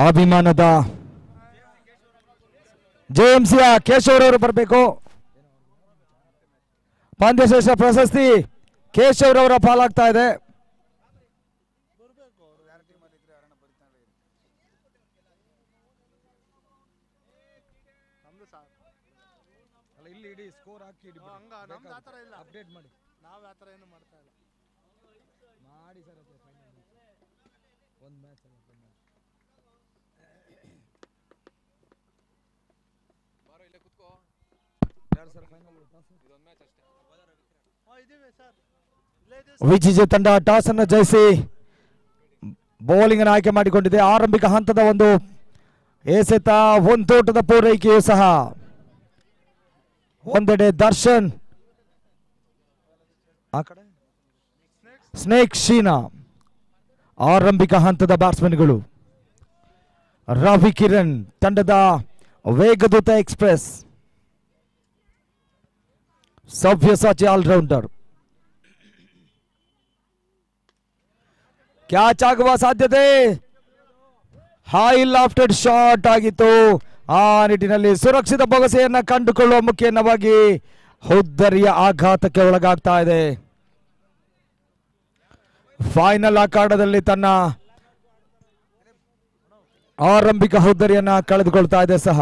ಅಭಿಮಾನದ ಜೆಎಂಸಿಯ ಕೇಶವರವರು ಬರಬೇಕು. ಪಂದ್ಯಶ್ರೇಷ್ಠ ಪ್ರಶಸ್ತಿ ಕೇಶವರವರ ಪಾಲಾಗ್ತಾ ಇದೆ. ಅಪ್ಡೇಟ್ ಮಾಡಿ, ನಾವು ಆ ಥರ ಏನು ಮಾಡ್ತಾ ಇಲ್ಲ. ಮಾಡಿ ಸರ್, ಒಂದು ಮ್ಯಾಚ್ ಅಲ್ಲ, ಇಲ್ಲೇ ಕುತ್ಕೋ. ಯಾರು ಸರ್ ಫೈನಲ್? ಇದೊಂದು ಮ್ಯಾಚ್ ಅಷ್ಟೇ. ಇದೀವಿ ಸರ್. ವಿಜಯ ತಂಡ ಟಾಸ್ ಅನ್ನು ಜಯಿಸಿ ಬೌಲಿಂಗ್ ಅನ್ನು ಆಯ್ಕೆ ಮಾಡಿಕೊಂಡಿದೆ. ಆರಂಭಿಕ ಹಂತದ ಒಂದು ಎಸೆತ, ಒಂದೋಟದ ಪೂರೈಕೆಯೂ ಸಹ. ಒಂದೆಡೆ ದರ್ಶನ್, ಆ ಕಡೆ ಸ್ನೇಕ್ ಶೀನಾ ಆರಂಭಿಕ ಹಂತದ ಬ್ಯಾಟ್ಸ್ಮನ್ಗಳು. ರವಿ ಕಿರಣ್ ತಂಡದ ವೇಗದೂತ ಎಕ್ಸ್ಪ್ರೆಸ್, ಸವ್ಯಸಾಚಿ ಆಲ್ರೌಂಡರ್. ಕ್ಯಾಚ್ ಆಗುವ ಸಾಧ್ಯತೆ, ಹೈ ಲಾಫ್ಟೆಡ್ ಶಾಟ್ ಆಗಿತ್ತು. ಆ ನಿಟ್ಟಿನಲ್ಲಿ ಸುರಕ್ಷಿತ ಬೊಗಸೆಯನ್ನ ಕಂಡುಕೊಳ್ಳುವ ಮುಖೇನವಾಗಿ ಹುದ್ದರಿಯ ಆಘಾತಕ್ಕೆ ಒಳಗಾಗ್ತಾ ಇದೆ. ಫೈನಲ್ ಅಖಾಡದಲ್ಲಿ ತನ್ನ ಆರಂಭಿಕ ಹುದ್ದರಿಯನ್ನ ಕಳೆದುಕೊಳ್ತಾ ಇದೆ ಸಹ.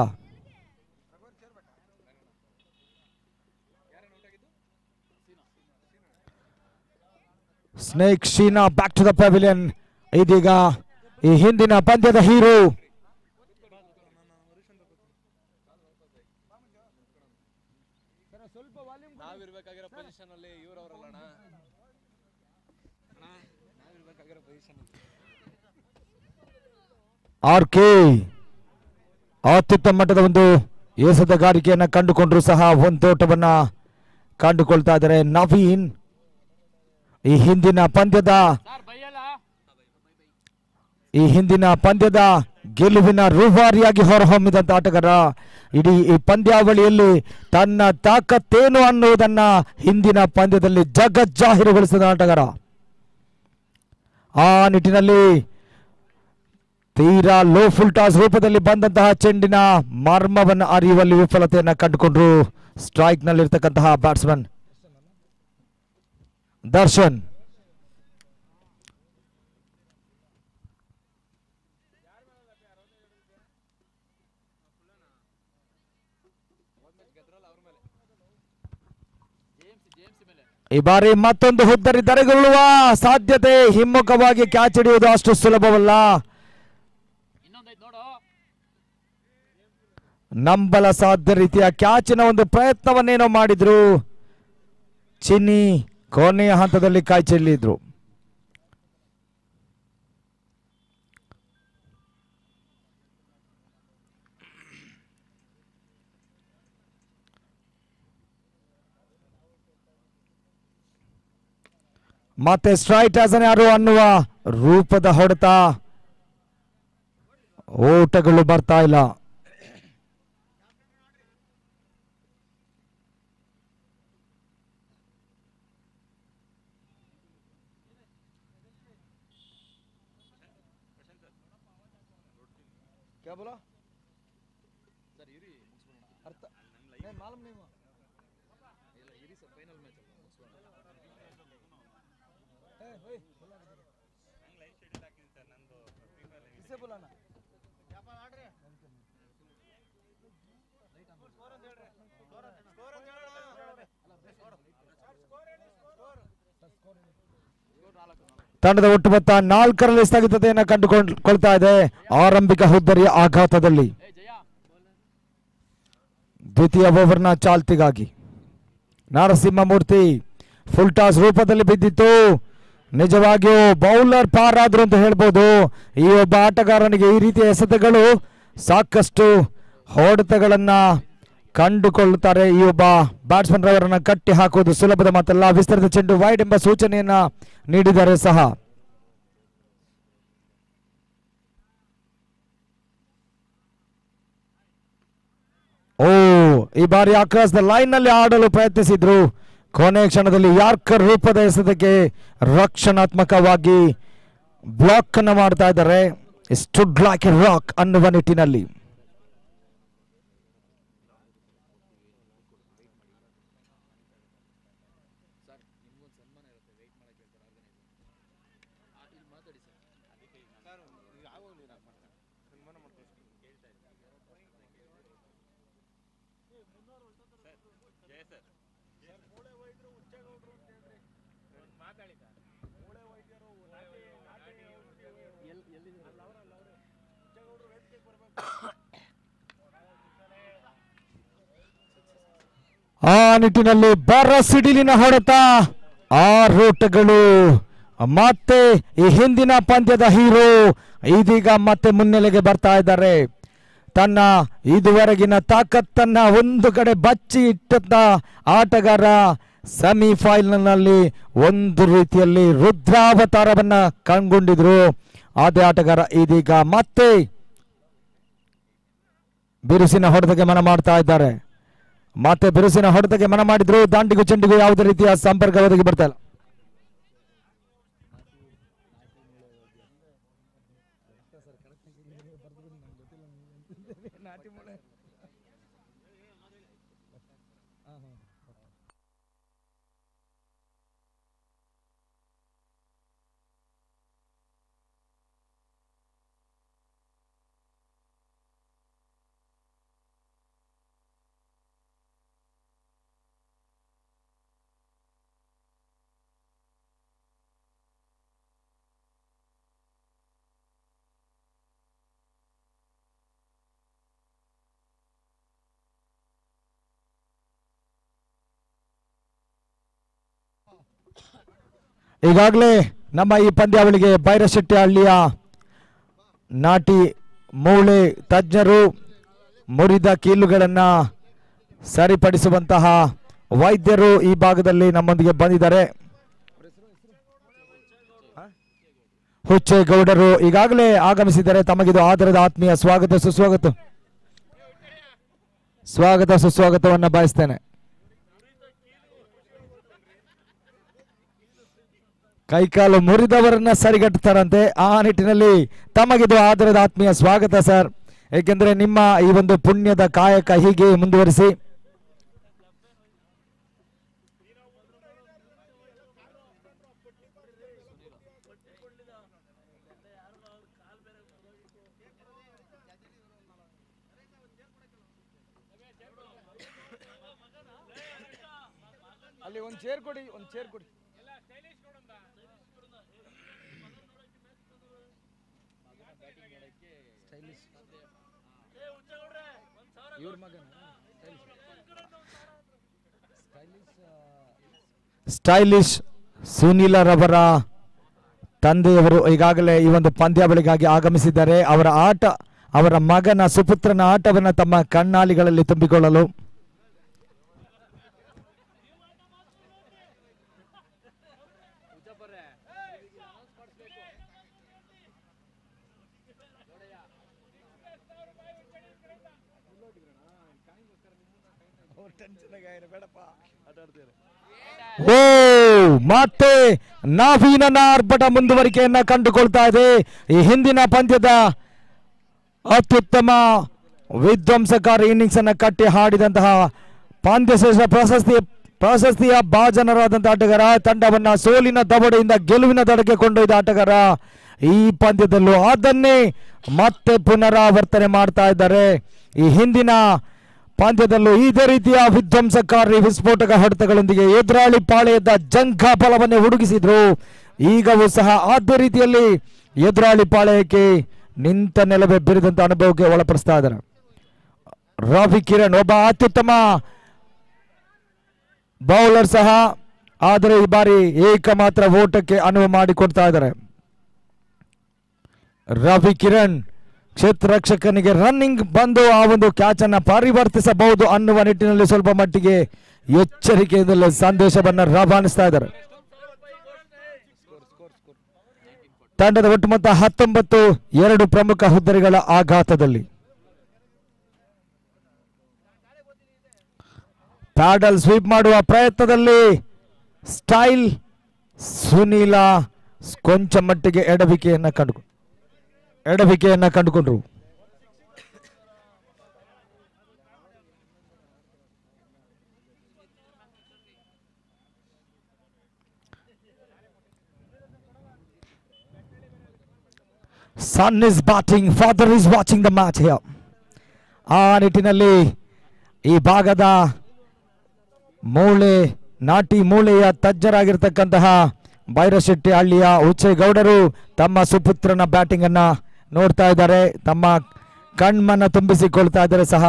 Snake Sheena back to the pavilion. ಇದೀಗ ಈ ಹಿಂದಿನ ಪಂದ್ಯದ ಹೀರೋ ನಾವಿರ್ಬೇಕಾಗಿರೋ ಪೊಸಿಷನ್ ಅಲ್ಲಿ ಇವರವರಲ್ಲ. ನಾವಿರ್ಬೇಕಾಗಿರೋ ಪೊಸಿಷನ್ ಆರ್ಕೆ ಅತ್ಯುತ್ತಮ ಮಟ್ಟದ ಒಂದು ಎಸೆತಗಾರಿಕೆಯನ್ನ ಕಂಡುಕೊಂಡ್ರು ಸಹ ಒಂದೋಟವನ್ನ ಕಂಡುಕೊಳ್ತಾ ಇದ್ದಾರೆ. ನವೀನ್ ಈ ಹಿಂದಿನ ಪಂದ್ಯದ ಗೆಲುವಿನ ರೂವಾರಿಯಾಗಿ ಹೊರಹೊಮ್ಮಿದಂತ ಆಟಗಾರ. ಇಡೀ ಈ ಪಂದ್ಯಾವಳಿಯಲ್ಲಿ ತನ್ನ ತಾಕತ್ತೇನು ಅನ್ನುವುದನ್ನ ಹಿಂದಿನ ಪಂದ್ಯದಲ್ಲಿ ಜಗಜ್ಜಾಹೀರುಗೊಳಿಸಿದ ಆಟಗಾರ. ಆ ನಿಟ್ಟಿನಲ್ಲಿ ತೀರಾ ಲೋ ಫುಲ್ ಟಾಸ್ ರೂಪದಲ್ಲಿ ಬಂದಂತಹ ಚೆಂಡಿನ ಮರ್ಮವನ್ನು ಅರಿಯುವಲ್ಲಿ ವಿಫಲತೆಯನ್ನ ಕಂಡುಕೊಂಡ್ರು ಸ್ಟ್ರೈಕ್ ನಲ್ಲಿರ್ತಕ್ಕಂತಹ ಬ್ಯಾಟ್ಸ್ಮನ್ ದರ್ಶನ್. ಈ ಬಾರಿ ಮತ್ತೊಂದು ಹುದ್ದರಿ ಧರೆಗೊಳ್ಳುವ ಸಾಧ್ಯತೆ. ಹಿಮ್ಮುಖವಾಗಿ ಕ್ಯಾಚ್ ಹಿಡಿಯುವುದು ಅಷ್ಟು ಸುಲಭವಲ್ಲ. ನಂಬಲ ಸಾಧ್ಯ ರೀತಿಯ ಕ್ಯಾಚಿನ ಒಂದು ಪ್ರಯತ್ನವನ್ನೇನೋ ಮಾಡಿದ್ರು. ಚಿನ್ನಿ ಕೊನೆಯ ಹಂತದಲ್ಲಿ ಕೈ ಚೆಲ್ಲಿದ್ರು. ಮತ್ತೆ ಸ್ಟ್ರೈಟ್ ಆಸ್ ಯಾರು ಅನ್ನುವ ರೂಪದ ಹೊಡೆತ, ಓಟಗಳು ಬರ್ತಾ ಇಲ್ಲ. ತಂಡದ ಒಟ್ಟು ಮೊತ್ತ 4ರಲ್ಲಿ ಸ್ಥಗಿತತೆಯನ್ನು ಕಂಡುಕೊಳ್ತಾ ಇದೆ. ಆರಂಭಿಕ ಹುದ್ದರಿಯ ಆಘಾತದಲ್ಲಿ ದ್ವಿತೀಯ ಓವರ್ನ ಚಾಲ್ತಿಗಾಗಿ ನರಸಿಂಹಮೂರ್ತಿ ಫುಲ್ ಟಾಸ್ ರೂಪದಲ್ಲಿ ಬಿದ್ದಿತ್ತು. ನಿಜವಾಗಿಯೂ ಬೌಲರ್ ಪಾರಾದ್ರು ಅಂತ ಹೇಳ್ಬೋದು. ಈ ಒಬ್ಬ ಆಟಗಾರನಿಗೆ ಈ ರೀತಿಯ ಎಸೆತಗಳು ಸಾಕಷ್ಟು ಹೊಡೆತಗಳನ್ನ ಕಂಡುಕೊಳ್ಳುತ್ತಾರೆ. ಈ ಒಬ್ಬ ಬ್ಯಾಟ್ಸ್ಮನ್ ರವರನ್ನ ಕಟ್ಟಿ ಹಾಕುವುದು ಸುಲಭದ ಮಾತಲ್ಲ. ವಿಸ್ತರಿತ ಚೆಂಡು ವೈಡ್ ಎಂಬ ಸೂಚನೆಯನ್ನ ನೀಡಿದ್ದಾರೆ ಸಹ. ಈ ಬಾರಿ ಅಕ್ರಾಸ್ ದ ಲೈನ್ ನಲ್ಲಿ ಆಡಲು ಪ್ರಯತ್ನಿಸಿದ್ರು. ಕೊನೆಯ ಕ್ಷಣದಲ್ಲಿ ಯಾರ್ಕರ್ ರೂಪದ ಎಸೆತಕ್ಕೆ ರಕ್ಷಣಾತ್ಮಕವಾಗಿ ಬ್ಲಾಕ್ ಅನ್ನು ಮಾಡ್ತಾ ಇದ್ದಾರೆ. ಸ್ಟುಡ್ ಲೈಕ್ ಎ ರಾಕ್ ಅನ್ನುವ ನಿಟ್ಟಿನಲ್ಲಿ. ಆ ನಿಟ್ಟಿನಲ್ಲಿ ಬರಸಿಡಿಲಿನ ಹೊಡೆತ, ಆ ರೋಟಗಳು ಮತ್ತೆ ಈ ಹಿಂದಿನ ಪಂದ್ಯದ ಹೀರೋ ಇದೀಗ ಮತ್ತೆ ಮುನ್ನೆಲೆಗೆ ಬರ್ತಾ ಇದ್ದಾರೆ. ತನ್ನ ಇದುವರೆಗಿನ ತಾಕತ್ತನ್ನ ಒಂದು ಕಡೆ ಬಚ್ಚಿ ಇಟ್ಟಂತ ಆಟಗಾರ ಸೆಮಿಫೈನಲ್ನಲ್ಲಿ ಒಂದು ರೀತಿಯಲ್ಲಿ ರುದ್ರಾವತಾರವನ್ನ ಕಂಡುಕೊಂಡಿದ್ರು. ಅದೇ ಆಟಗಾರ ಇದೀಗ ಮತ್ತೆ ಬಿರುಸಿನ ಹೊಡೆತಕ್ಕೆ ಮನ ಮಾಡ್ತಾ ಇದ್ದಾರೆ. ಮತ್ತೆ ಬಿರುಸಿನ ಹೊಡೆತಕ್ಕೆ ಮನ ಮಾಡಿದ್ರು. ದಾಂಡಿಗೂ ಚೆಂಡಿಗೂ ಯಾವುದೇ ರೀತಿಯ ಸಂಪರ್ಕ ಒದಗಿ ಬರ್ತಾ ಇಲ್ಲ. ಈಗಾಗಲೇ ನಮ್ಮ ಈ ಪಂದ್ಯಾವಳಿಗೆ ಬೈರಶೆಟ್ಟಿಹಳ್ಳಿಯ ನಾಟಿ ಮೂಳೆ ತಜ್ಞರು ಮುರಿದ ಕೀಲುಗಳನ್ನು ಸರಿಪಡಿಸುವಂತಹ ವೈದ್ಯರು ಈ ಭಾಗದಲ್ಲಿ ನಮ್ಮೊಂದಿಗೆ ಬಂದಿದ್ದಾರೆ. ಹುಚ್ಚೇಗೌಡರು ಈಗಾಗಲೇ ಆಗಮಿಸಿದ್ದಾರೆ. ತಮಗಿದು ಆದರದ ಆತ್ಮೀಯ ಸ್ವಾಗತ ಸುಸ್ವಾಗತವನ್ನು ಬಯಸ್ತೇನೆ. ಕೈಕಾಲು ಮುರಿದವರನ್ನ ಸರಿಗಟ್ಟುತ್ತಾರಂತೆ. ಆ ನಿಟ್ಟಿನಲ್ಲಿ ತಮಗಿದು ಆದರದ ಆತ್ಮೀಯ ಸ್ವಾಗತ ಸರ್. ಏಕೆಂದರೆ ನಿಮ್ಮ ಈ ಒಂದು ಪುಣ್ಯದ ಕಾಯಕ ಹೀಗೆ ಮುಂದುವರಿಸಿ. ಅಲ್ಲಿ ಒಂದು ಚೇರ್ ಕೊಡಿ, ಒಂದು ಚೇರ್ ಕೊಡಿ. ಸ್ಟೈಲಿಶ್ ಸುನೀಲ ರವರ ತಂದೆಯವರು ಈಗಾಗಲೇ ಈ ಒಂದು ಪಂದ್ಯಾವಳಿಗಾಗಿ ಆಗಮಿಸಿದ್ದಾರೆ. ಅವರ ಮಗನ ಸುಪುತ್ರನ ಆಟವನ್ನು ತಮ್ಮ ಕಣ್ಣಾಲಿಗಳಲ್ಲಿ ತುಂಬಿಕೊಳ್ಳಲು ಮತ್ತೆ ನವೀನನ ಆರ್ಭಟ ಮುಂದುವರಿಕೆಯನ್ನ ಕಂಡುಕೊಳ್ತಾ ಇದೆ. ಈ ಹಿಂದಿನ ಪಂದ್ಯದ ಅತ್ಯುತ್ತಮ ವಿಧ್ವಂಸಕಾರಿ ಇನ್ನಿಂಗ್ಸ್ ಅನ್ನ ಕಟ್ಟಿ ಹಾಡಿದಂತಹ ಪಂದ್ಯಶ್ರೇಷ್ಠ ಪ್ರಶಸ್ತಿಯ ಭಾಜನರಾದಂತಹ ಆಟಗಾರ, ತಂಡವನ್ನ ಸೋಲಿನ ದವಡೆಯಿಂದ ಗೆಲುವಿನ ದಡಕ್ಕೆ ಕೊಂಡೊಯ್ದ ಆಟಗಾರ ಈ ಪಂದ್ಯದಲ್ಲೂ ಅದನ್ನೇ ಮತ್ತೆ ಪುನರಾವರ್ತನೆ ಮಾಡ್ತಾ ಇದ್ದಾರೆ. ಈ ಹಿಂದಿನ ಪಂದ್ಯದಲ್ಲೂ ಇದೇ ರೀತಿಯ ವಿಧ್ವಂಸಕಾರಿ ವಿಸ್ಫೋಟಕ ಹೊಡೆತಗಳೊಂದಿಗೆ ಎದುರಾಳಿ ಪಾಳೆಯದ ಜಂಘಾಫಲವನ್ನೇ ಹುಡುಗಿಸಿದ್ರು. ಈಗವೂ ಸಹ ಅದೇ ರೀತಿಯಲ್ಲಿ ಎದುರಾಳಿ ಪಾಳೆಯಕ್ಕೆ ನಿಂತ ನೆಲವೇ ಬಿರಿದಂತ ಅನುಭವಕ್ಕೆ ಒಳಪಡಿಸ್ತಾ ಇದ್ದಾರೆ. ರವಿ ಕಿರಣ್ ಒಬ್ಬ ಅತ್ಯುತ್ತಮ ಬೌಲರ್ ಸಹ, ಆದರೆ ಈ ಬಾರಿ ಏಕಮಾತ್ರ ಓಟಕ್ಕೆ ಅನುವು ಮಾಡಿಕೊಡ್ತಾ ಇದ್ದಾರೆ. ರವಿ ಕಿರಣ್ ಕ್ಷೇತ್ರ ರಕ್ಷಕನಿಗೆ ರನ್ನಿಂಗ್ ಬಂದು ಆ ಒಂದು ಕ್ಯಾಚ್ ಅನ್ನ ಪರಿವರ್ತಿಸಬಹುದು ಅನ್ನುವ ನಿಟ್ಟಿನಲ್ಲಿ ಸ್ವಲ್ಪ ಮಟ್ಟಿಗೆ ಎಚ್ಚರಿಕೆಯಿಂದಲೇ ಸಂದೇಶವನ್ನು ರವಾನಿಸ್ತಾ ಇದ್ದಾರೆ. ತಂಡದ ಒಟ್ಟು ಮೊತ್ತ 19, 2 ಪ್ರಮುಖ ಹುದ್ದೆಗಳ ಆಘಾತದಲ್ಲಿ. ಪ್ಯಾಡಲ್ ಸ್ವೀಪ್ ಮಾಡುವ ಪ್ರಯತ್ನದಲ್ಲಿ ಸ್ಟೈಲ್ ಸುನೀಲ ಕೊಂಚ ಮಟ್ಟಿಗೆ ಎಡವಿಕೆಯನ್ನು ಕಂಡುಕೊಂಡು ಎಡವಿಕೆಯನ್ನ ಕಂಡುಕೊಂಡ್ರು. Son is batting, father is watching the match here. ಆ ನಿಟ್ಟಿನಲ್ಲಿ ಈ ಭಾಗದ ನಾಟಿ ಮೂಳೆಯ ತಜ್ಜರಾಗಿರ್ತಕ್ಕಂತಹ ಬೈರಶೆಟ್ಟಿ ಹಳ್ಳಿಯ ಉಚ್ಚೇಗೌಡರು ತಮ್ಮ ಸುಪುತ್ರನ ಬ್ಯಾಟಿಂಗ್ ಅನ್ನ ನೋಡ್ತಾ ಇದ್ದಾರೆ, ತಮ್ಮ ಕಣ್ಮನ್ನ ತುಂಬಿಸಿಕೊಳ್ತಾ ಇದ್ದಾರೆ ಸಹ.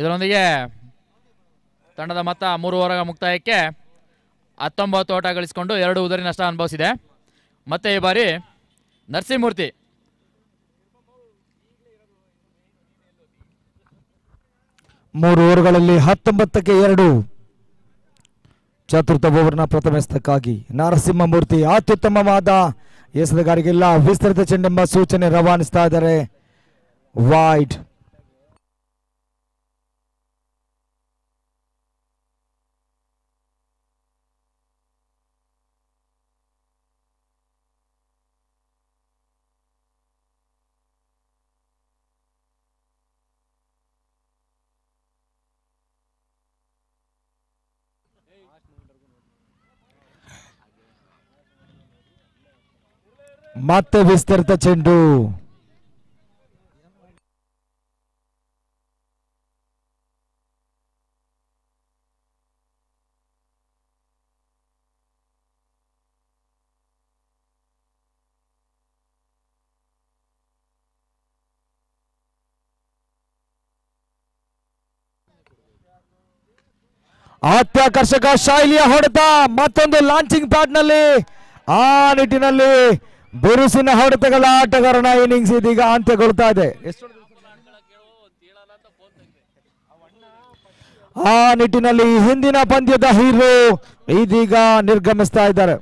ಇದರೊಂದಿಗೆ ತಂಡದ ಮೊತ್ತ 3 ಓವರ್ ಮುಕ್ತಾಯಕ್ಕೆ 19 ಓಟ ಗಳಿಸಿಕೊಂಡು 2 ಉದರಿ ನಷ್ಟ ಅನುಭವಿಸಿದೆ. ಮತ್ತೆ ಈ ಬಾರಿ ನರಸಿಂಹಮೂರ್ತಿ 3 ಓವರ್ಗಳಲ್ಲಿ 19ಕ್ಕೆ 2. ಚತುರ್ಥ ಓವರ್ನ ಪ್ರಥಮ ಎಸೆತಕ್ಕಾಗಿ ನರಸಿಂಹಮೂರ್ತಿ ಅತ್ಯುತ್ತಮವಾದ ಎಸೆತಗಾರಿಕೆಲ್ಲ ವಿಸ್ತೃತ ಚೆಂಡೆಂಬ ಸೂಚನೆ ರವಾನಿಸ್ತಾ ಇದ್ದಾರೆ. ವೈಡ್. ಮತ್ತೆ ವಿಸ್ತೃತ ಚೆಂಡು. ಅತ್ಯಾಕರ್ಷಕ ಶೈಲಿಯ ಹೊಡೆತ, ಮತ್ತೊಂದು ಲಾಂಚಿಂಗ್ ಪ್ಯಾಡ್ ನಲ್ಲಿ ಆ ನಿಟ್ಟಿನಲ್ಲಿ ಬಿರುಸಿನ ಹೊಡೆತಗಳ ಆಟಗಾರನ ಇನ್ನಿಂಗ್ಸ್ ಇದೀಗ ಅಂತ್ಯಗೊಳ್ತಾ ಇದೆ. ಆ ನಿಟ್ಟಿನಲ್ಲಿ ಹಿಂದಿನ ಪಂದ್ಯದ ಹೀರೋ ಇದೀಗ ನಿರ್ಗಮಿಸ್ತಾ ಇದ್ದಾರೆ.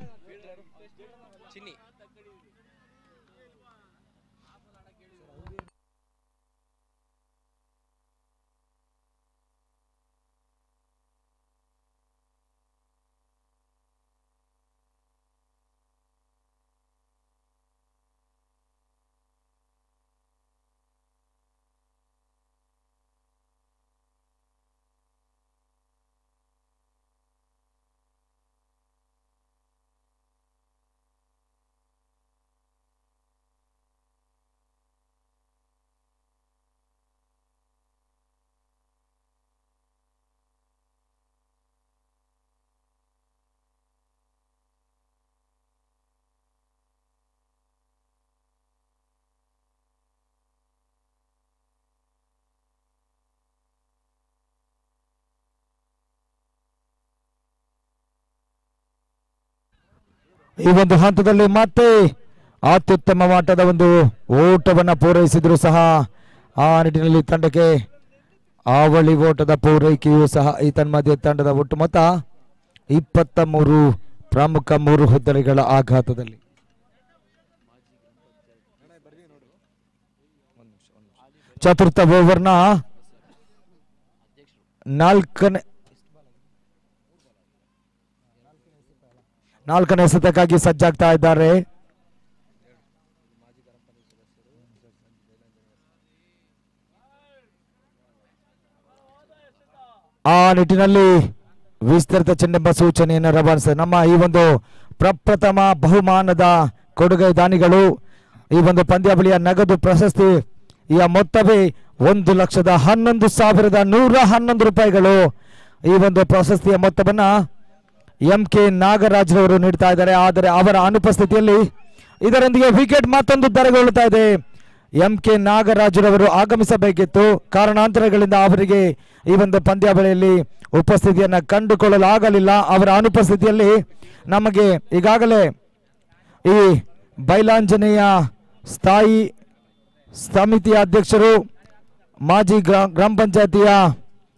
ಈ ಒಂದು ಹಂತದಲ್ಲಿ ಮತ್ತೆ ಅತ್ಯುತ್ತಮ ಮಟ್ಟದ ಒಂದು ಓಟವನ್ನ ಪೂರೈಸಿದ್ರು ಸಹ ಆ ನಿಟ್ಟಿನಲ್ಲಿ ತಂಡಕ್ಕೆ ಅವಳಿ ಓಟದ ಪೂರೈಕೆಯೂ ಸಹ ಈ ತನ್ಮಧ್ಯೆ ತಂಡದ ಒಟ್ಟು ಮೊತ್ತ 23 ಪ್ರಮುಖ 3 ಹುದ್ದೆಗಳ ಆಘಾತದಲ್ಲಿ. ಚತುರ್ಥ ಓವರ್ನ 4ನೇ ಎಸೆತಕ್ಕಾಗಿ ಸಜ್ಜಾಗ್ತಾ ಇದ್ದಾರೆ. ಆ ನಿಟ್ಟಿನಲ್ಲಿ ವಿಸ್ತೃತ ಚೆಂಡೆಂಬ ಸೂಚನೆಯನ್ನು ರವಾನಿಸಿದೆ. ನಮ್ಮ ಈ ಒಂದು ಪ್ರಪ್ರಥಮ ಬಹುಮಾನದ ಕೊಡುಗೆ ದಾನಿಗಳು ಈ ಒಂದು ಪಂದ್ಯಾವಳಿಯ ನಗದು ಪ್ರಶಸ್ತಿ ಈ ಮೊತ್ತವೇ 1,11,111 ರೂಪಾಯಿಗಳು. ಈ ಒಂದು ಪ್ರಶಸ್ತಿಯ ಮೊತ್ತವನ್ನ MK ನಾಗರಾಜ್ರವರು ನೀಡ್ತಾ ಇದ್ದಾರೆ. ಆದರೆ ಅವರ ಅನುಪಸ್ಥಿತಿಯಲ್ಲಿ ಇದರೊಂದಿಗೆ ವಿಕೆಟ್ ಮತ್ತೊಂದು ದರಗೊಳ್ಳುತ್ತಾ ಇದೆ. MK ನಾಗರಾಜುರವರು ಆಗಮಿಸಬೇಕಿತ್ತು. ಕಾರಣಾಂತರಗಳಿಂದ ಅವರಿಗೆ ಈ ಒಂದು ಪಂದ್ಯಾವಳಿಯಲ್ಲಿ ಉಪಸ್ಥಿತಿಯನ್ನು ಕಂಡುಕೊಳ್ಳಲಾಗಲಿಲ್ಲ. ಅವರ ಅನುಪಸ್ಥಿತಿಯಲ್ಲಿ ನಮಗೆ ಈಗಾಗಲೇ ಈ ಬೈಲಾಂಜನೇಯ ಸ್ಥಾಯಿ ಸಮಿತಿಯ ಅಧ್ಯಕ್ಷರು, ಮಾಜಿ ಗ್ರಾಮ ಪಂಚಾಯತಿಯ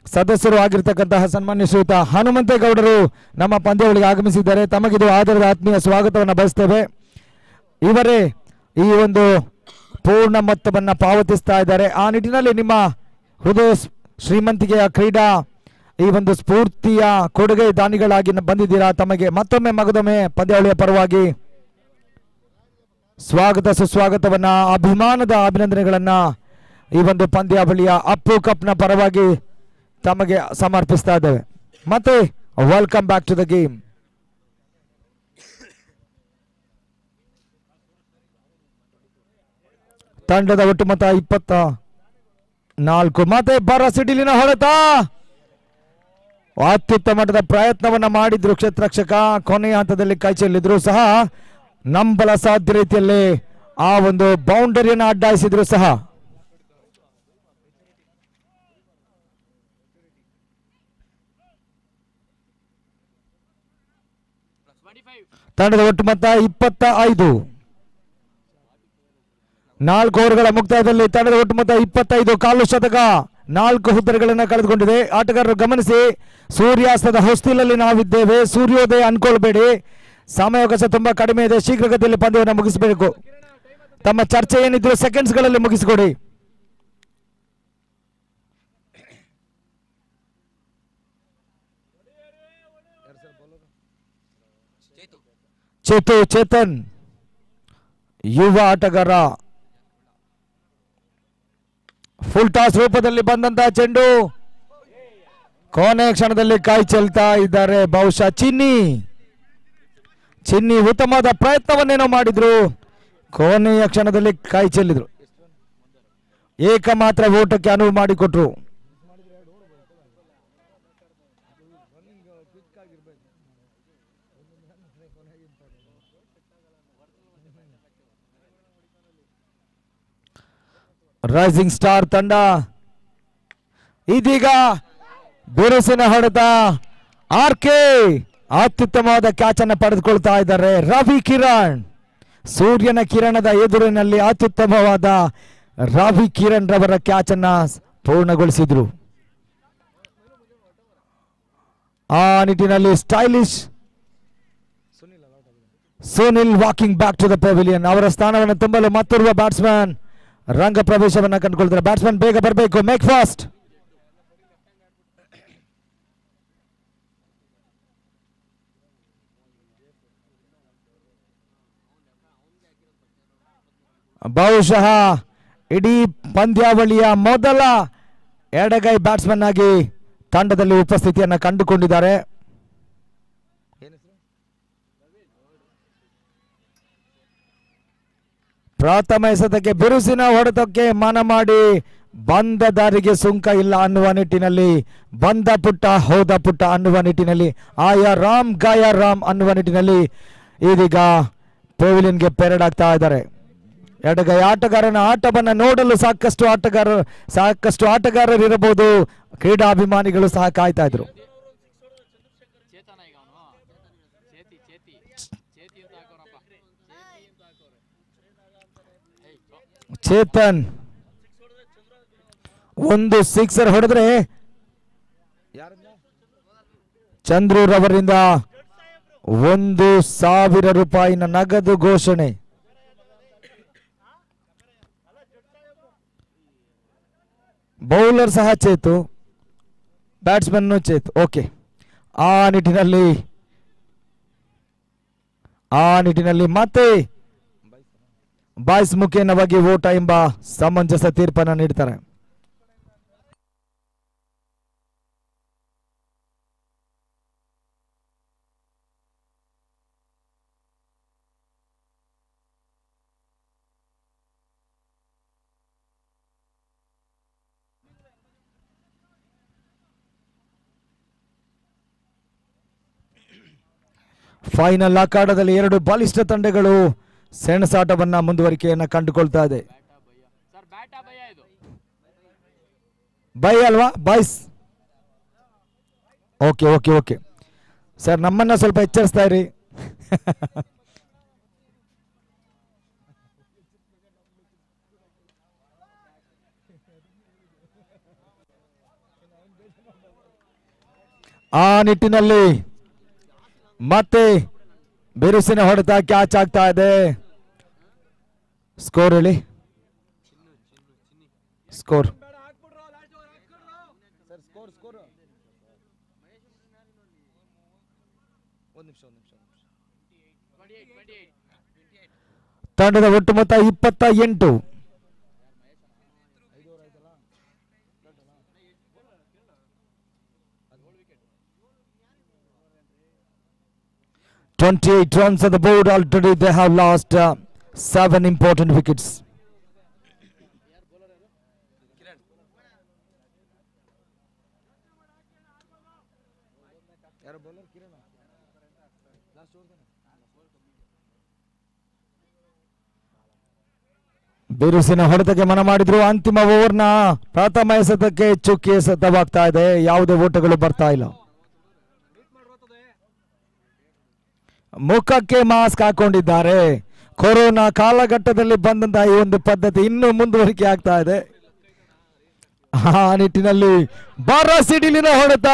ಸದಸ್ಯರು ಆಗಿರ್ತಕ್ಕಂತಹ ಸನ್ಮಾನ್ಯ ಶ್ರೀಯುತ ಹನುಮಂತೇಗೌಡರು ನಮ್ಮ ಪಂದ್ಯಾವಳಿಗೆ ಆಗಮಿಸಿದ್ದಾರೆ. ತಮಗಿದು ಆಧಾರದ ಆತ್ಮೀಯ ಸ್ವಾಗತವನ್ನು ಬಯಸ್ತೇವೆ. ಇವರೇ ಈ ಒಂದು ಪೂರ್ಣ ಮೊತ್ತವನ್ನು ಪಾವತಿಸ್ತಾ ಇದ್ದಾರೆ. ಆ ನಿಟ್ಟಿನಲ್ಲಿ ನಿಮ್ಮ ಹೃದಯ ಶ್ರೀಮಂತಿಕೆಯ ಕ್ರೀಡಾ ಈ ಒಂದು ಸ್ಫೂರ್ತಿಯ ಕೊಡುಗೆ ದಾನಿಗಳಾಗಿ ಬಂದಿದ್ದೀರಾ. ತಮಗೆ ಮತ್ತೊಮ್ಮೆ ಮಗದೊಮ್ಮೆ ಪಂದ್ಯಾವಳಿಯ ಪರವಾಗಿ ಸ್ವಾಗತ ಸುಸ್ವಾಗತವನ್ನ, ಅಭಿಮಾನದ ಅಭಿನಂದನೆಗಳನ್ನ ಈ ಒಂದು ಪಂದ್ಯಾವಳಿಯ ಅಪ್ಪು ಕಪ್ನ ಪರವಾಗಿ ತಮಗೆ ಸಮರ್ಪಿಸ್ತಾ ಇದ್ದೇವೆ. ಮತ್ತೆ welcome back to the game. ತಂಡದ ಒಟ್ಟು ಮೊತ್ತ 24. ಮತ್ತೆ ಬರ ಸಿಡಿಲಿನ ಹೊಡೆತ. ಅತ್ಯುತ್ತಮ ಮಟ್ಟದ ಪ್ರಯತ್ನವನ್ನ ಮಾಡಿದ್ರು ಕ್ಷೇತ್ರರಕ್ಷಕ. ಕೊನೆಯ ಹಂತದಲ್ಲಿ ಕೈ ಚೆಲ್ಲಿದ್ರು ಸಹ ನಂಬಲ ಸಾಧ್ಯ ರೀತಿಯಲ್ಲಿ ಆ ಒಂದು ಬೌಂಡರಿಯನ್ನು ಅಡ್ಡಾಯಿಸಿದ್ರು ಸಹ. ತಂಡದ ಒಟ್ಟು ಮೊತ್ತ 25. 4 ಓವರ್ಗಳ ಮುಕ್ತಾಯದಲ್ಲಿ ತಂಡದ ಒಟ್ಟು ಮೊತ್ತ 25. ಕಾಲು ಶತಕ, 4 ಹುದ್ದೆಗಳನ್ನು ಕಳೆದುಕೊಂಡಿದೆ. ಆಟಗಾರರು ಗಮನಿಸಿ, ಸೂರ್ಯಾಸ್ತದ ಹೊಸ್ತಿಲಲ್ಲಿ ನಾವಿದ್ದೇವೆ. ಸೂರ್ಯೋದಯ ಅನ್ಕೊಳ್ಬೇಡಿ. ಸಮಯಾವಕಾಶ ತುಂಬಾ ಕಡಿಮೆ ಇದೆ. ಶೀಘ್ರಗತಿಯಲ್ಲಿ ಪಂದ್ಯವನ್ನು ಮುಗಿಸಬೇಕು. ತಮ್ಮ ಚರ್ಚೆ ಏನಿದ್ರು ಸೆಕೆಂಡ್ಸ್ಗಳಲ್ಲಿ ಮುಗಿಸಿಕೊಡಿ. ಚೇತನ್ ಯುವ ಆಟಗಾರ. ಫುಲ್ ಟಾಸ್ ರೂಪದಲ್ಲಿ ಬಂದಂತಹ ಚೆಂಡು ಕೊನೆ ಕ್ಷಣದಲ್ಲಿ ಕೈ ಚೆಲ್ತಾ ಇದ್ದಾರೆ. ಬಹುಶಃ ಚಿನ್ನಿ ಉತ್ತಮವಾದ ಪ್ರಯತ್ನವನ್ನೇನೋ ಮಾಡಿದ್ರು, ಕೊನೆಯ ಕ್ಷಣದಲ್ಲಿ ಕೈ ಚೆಲ್ಲಿದ್ರು. ಏಕಮಾತ್ರ ಓಟಕ್ಕೆ ಅನುವು ಮಾಡಿಕೊಟ್ರು. ರೈಸಿಂಗ್ ಸ್ಟಾರ್ ತಂಡ ಇದೀಗ ಬಿರುಸಿನ ಹೊಡೆತ. RK ಅತ್ಯುತ್ತಮವಾದ ಕ್ಯಾಚ್ ಅನ್ನು ಪಡೆದುಕೊಳ್ತಾ ಇದ್ದಾರೆ. ರವಿ ಕಿರಣ್, ಸೂರ್ಯನ ಕಿರಣದ ಎದುರಿನಲ್ಲಿ ಅತ್ಯುತ್ತಮವಾದ ರವಿ ಕಿರಣ್ ರವರ ಕ್ಯಾಚ್ ಅನ್ನ ಪೂರ್ಣಗೊಳಿಸಿದ್ರು. ಆ ನಿಟ್ಟಿನಲ್ಲಿ stylish Sunil walking back to the pavilion. ಅವರ ಸ್ಥಾನವನ್ನು ತುಂಬಲು ಮತ್ತೋರ್ವ ಬ್ಯಾಟ್ಸ್ಮನ್ ರಂಗ ಪ್ರವೇಶವನ್ನು ಕಂಡುಕೊಳ್ತಾರೆ. ಬ್ಯಾಟ್ಸ್ಮನ್ ಬೇಗ ಬರಬೇಕು, ಮೇಕ್ ಫಾಸ್ಟ್. ಬಹುಶಃ ಇಡೀ ಪಂದ್ಯಾವಳಿಯ ಮೊದಲ ಎಡಗೈ ಬ್ಯಾಟ್ಸ್ಮನ್ ಆಗಿ ತಂಡದಲ್ಲಿ ಉಪಸ್ಥಿತಿಯನ್ನು ಕಂಡುಕೊಂಡಿದ್ದಾರೆ. ಪ್ರಥಮ ಎಸೆತಕ್ಕೆ ಬಿರುಸಿನ ಹೊಡೆತಕ್ಕೆ ಮನ ಮಾಡಿ ಬಂದ ದಾರಿಗೆ ಸುಂಕ ಇಲ್ಲ ಅನ್ನುವ ನಿಟ್ಟಿನಲ್ಲಿ, ಬಂದ ಪುಟ್ಟ ಹೋದ ಪುಟ್ಟ ಅನ್ನುವ ನಿಟ್ಟಿನಲ್ಲಿ, ಆಯಾ ರಾಮ್ ಗಾಯ ರಾಮ್ ಅನ್ನುವ ನಿಟ್ಟಿನಲ್ಲಿ ಇದೀಗ ಪೆವಿಲಿಯನ್ಗೆ ಪೆರೇಡ್ ಆಗ್ತಾ ಇದ್ದಾರೆ. ಎಡಗೈ ಆಟಗಾರನ ಆಟವನ್ನು ನೋಡಲು ಸಾಕಷ್ಟು ಆಟಗಾರರು ಇರಬಹುದು. ಕ್ರೀಡಾಭಿಮಾನಿಗಳು ಸಹ ಕಾಯ್ತಾ ಇದ್ರು. ಚೇತನ್ ಒಂದು ಸಿಕ್ಸರ್ ಹೊಡೆದ್ರೆ ಚಂದ್ರು ರವರಿಂದ 1,000 ರೂಪಾಯಿನ ನಗದು ಘೋಷಣೆ. ಬೌಲರ್ ಸಹ ಚೇತು, ಬ್ಯಾಟ್ಸ್ಮನ್ ಚೇತು. ಓಕೆ, ಆ ನಿಟ್ಟಿನಲ್ಲಿ ಮತ್ತೆ ಬಾಯ್ಸ್ ಮುಖೇನವಾಗಿ ಓಟ ಎಂಬ ಸಮಂಜಸ ತೀರ್ಪನ್ನು ನೀಡ್ತಾರೆ. ಫೈನಲ್ ಅಖಾಡದಲ್ಲಿ 2 ಬಲಿಷ್ಠ ತಂಡಗಳು ಸೆಣಸಾಟವನ್ನ ಮುಂದುವರಿಕೆಯನ್ನ ಕಂಡುಕೊಳ್ತಾ ಇದೆ. ಬೈ ಅಲ್ವಾ boys? Okay okay okay sir, ನಮ್ಮನ್ನ ಸ್ವಲ್ಪ ಎಚ್ಚರಿಸ್ತಾ ಇರಿ. ಆ ನಿಟ್ಟಿನಲ್ಲಿ ಮತ್ತೆ ಬಿರುಸಿನ ಹೊಡೆತ ಕ್ಯಾಚ್ ಆಗ್ತಾ ಇದೆ. ಸ್ಕೋರ್ ಹೇಳಿ, ಸ್ಕೋರ್ ಸರ್ ಸ್ಕೋರ್ ಒಂದು ನಿಮಿಷ ತಂಡದ ಒಟ್ಟು ಮೊತ್ತ 28. runs on the board already. They have lost 7 important wickets. ಯಾರು ಬೌಲರ್? ಕಿರಣ ಲಾಸ್ಟ್ ಓವರ್ ಬಿರುಸಿನ ಹೊಡೆತಕ್ಕೆ ಮನ ಮಾಡಿದ್ರು. ಅಂತಿಮ ಓವರ್ನ ಪ್ರಥಮ ಎಸೆತಕ್ಕೆ ಚುಕ್ಕಿ ಎಸೆತವಾಗ್ತಾ ಇದೆ. ಯಾವುದೇ ಓಟಗಳು ಬರ್ತಾ ಇಲ್ಲ. ಮುಖಕ್ಕೆ ಮಾಸ್ಕ್ ಹಾಕೊಂಡಿದ್ದಾರೆ. ಕೊರೋನಾ ಕಾಲಘಟ್ಟದಲ್ಲಿ ಬಂದಂತಹ ಈ ಒಂದು ಪದ್ಧತಿ ಇನ್ನೂ ಮುಂದುವರಿಕೆ ಆಗ್ತಾ ಇದೆ. ಆ ನಿಟ್ಟಿನಲ್ಲಿ ಬಾರ ಸಿಡಿಲಿನ ಹೊಡೆತ.